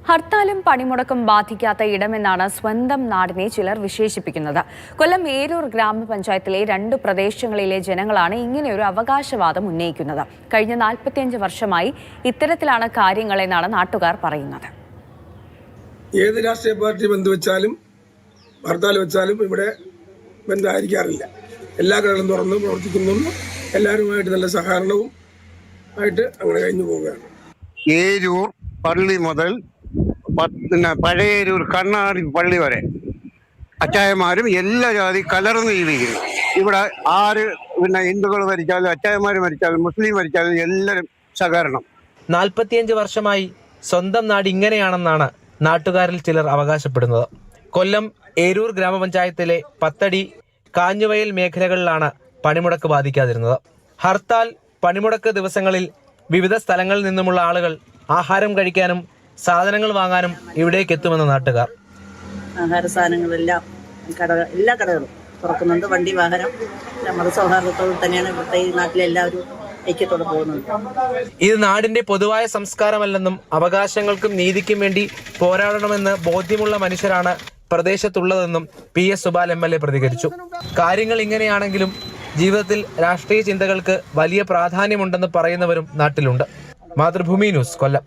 ഹർത്താലും പണിമുടക്കും ബാധിക്കാത്ത ഇടമെന്നാണ് സ്വന്തം നാടിനെ ചിലർ വിശേഷിപ്പിക്കുന്നത്. കൊല്ലം ഏരൂർ ഗ്രാമപഞ്ചായത്തിലെ 2 പ്രദേശങ്ങളിലെ ജനങ്ങളാണ് ഇങ്ങനെയൊരു അവകാശവാദം ഉന്നയിക്കുന്നത്. കഴിഞ്ഞ 45 വർഷമായി ഇത്തരത്തിലാണ് കാര്യങ്ങളെന്നാണ് നാട്ടുകാർ പറയുന്നത്. ഏത് രാഷ്ട്രീയ പാർട്ടി ബന്ധുവെച്ചാലും ഹർത്താൽ വെച്ചാലും ഇവിടെ ബന്ധമായിരിക്കാറില്ല. എല്ലാ കടകളും തുറന്ന് പ്രവർത്തിക്കുന്നു. എല്ലാവരുമായിട്ട് നല്ല സഹകരണവും ആയിട്ട് അങ്ങനെ കഴിഞ്ഞു പോവുകയാണ്. ഏരൂർ പള്ളി മുതൽ പഴയരൂർ കണ്ണാടി പള്ളി വരെ അച്ചായന്മാരും എല്ലാ ജാതി കലർന്ന് ജീവിക്കുന്നു. ഇവിടെ ആര് ഹിന്ദുക്കൾ മരിച്ചാലും അച്ചായന്മാർ മരിച്ചാലും മുസ്ലിം മരിച്ചാലും എല്ലാവരും സഹകരണം. 45 വർഷമായി സ്വന്തം നാട് ഇങ്ങനെയാണെന്നാണ് നാട്ടുകാരിൽ ചിലർ അവകാശപ്പെടുന്നത്. കൊല്ലം ഏരൂർ ഗ്രാമപഞ്ചായത്തിലെ പത്തടി കാഞ്ഞുവയൽ മേഖലകളിലാണ് പണിമുടക്ക് ബാധിക്കാതിരുന്നത്. ഹർത്താൽ പണിമുടക്ക് ദിവസങ്ങളിൽ വിവിധ സ്ഥലങ്ങളിൽ നിന്നുമുള്ള ആളുകൾ ആഹാരം കഴിക്കാനും സാധനങ്ങൾ വാങ്ങാനും ഇവിടേക്ക് എത്തുമെന്ന് നാട്ടുകാർ. ആഹാര സാധനങ്ങളെല്ലാം എല്ലാ കടകളും തുറക്കുന്നുണ്ട്. വണ്ടി വാഹനം നമ്മുടെ സൗഹാർദ്ദത്തോടെ തന്നെയാണ് ഇവിടുത്തെ ഈ നാട്ടിലെല്ലാവരും ഐക്യത്തോടെ പോകുന്നത്. ഇത് നാടിന്റെ പൊതുവായ സംസ്കാരമല്ലെന്നും അവകാശങ്ങൾക്കും നീതിക്കും വേണ്ടി പോരാടണമെന്ന് ബോധ്യമുള്ള മനുഷ്യരാണ് പ്രദേശത്തുള്ളതെന്നും PS സുബാൽ MLA പ്രതികരിച്ചു. കാര്യങ്ങൾ ഇങ്ങനെയാണെങ്കിലും ജീവിതത്തിൽ രാഷ്ട്രീയ ചിന്തകൾക്ക് വലിയ പ്രാധാന്യമുണ്ടെന്ന് പറയുന്നവരും നാട്ടിലുണ്ട്. മാതൃഭൂമി ന്യൂസ്, കൊല്ലം.